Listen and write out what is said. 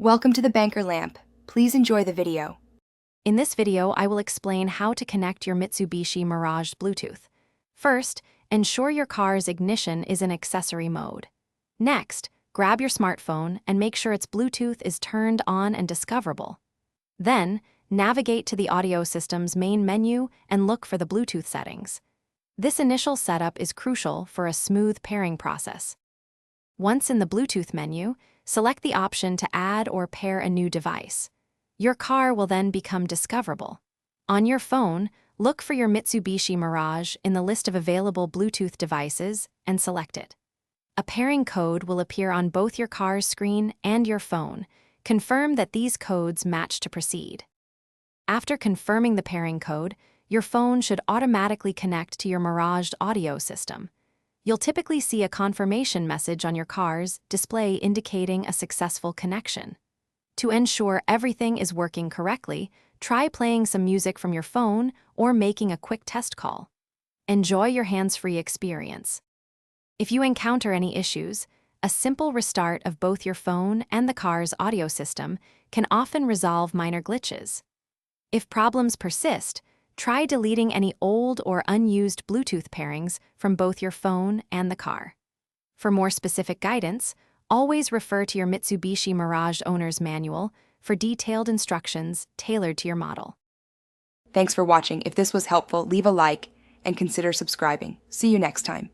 Welcome to the Banker Lamp. Please enjoy the video. In this video, I will explain how to connect your Mitsubishi Mirage Bluetooth. First, ensure your car's ignition is in accessory mode. Next, grab your smartphone and make sure its Bluetooth is turned on and discoverable. Then, navigate to the audio system's main menu and look for the Bluetooth settings. This initial setup is crucial for a smooth pairing process. Once in the Bluetooth menu, select the option to add or pair a new device. Your car will then become discoverable. On your phone, look for your Mitsubishi Mirage in the list of available Bluetooth devices and select it. A pairing code will appear on both your car's screen and your phone. Confirm that these codes match to proceed. After confirming the pairing code, your phone should automatically connect to your Mirage audio system. You'll typically see a confirmation message on your car's display indicating a successful connection. To ensure everything is working correctly, try playing some music from your phone or making a quick test call. Enjoy your hands-free experience. If you encounter any issues, a simple restart of both your phone and the car's audio system can often resolve minor glitches. If problems persist, try deleting any old or unused Bluetooth pairings from both your phone and the car. For more specific guidance, always refer to your Mitsubishi Mirage owner's manual for detailed instructions tailored to your model. Thanks for watching. If this was helpful, leave a like and consider subscribing. See you next time.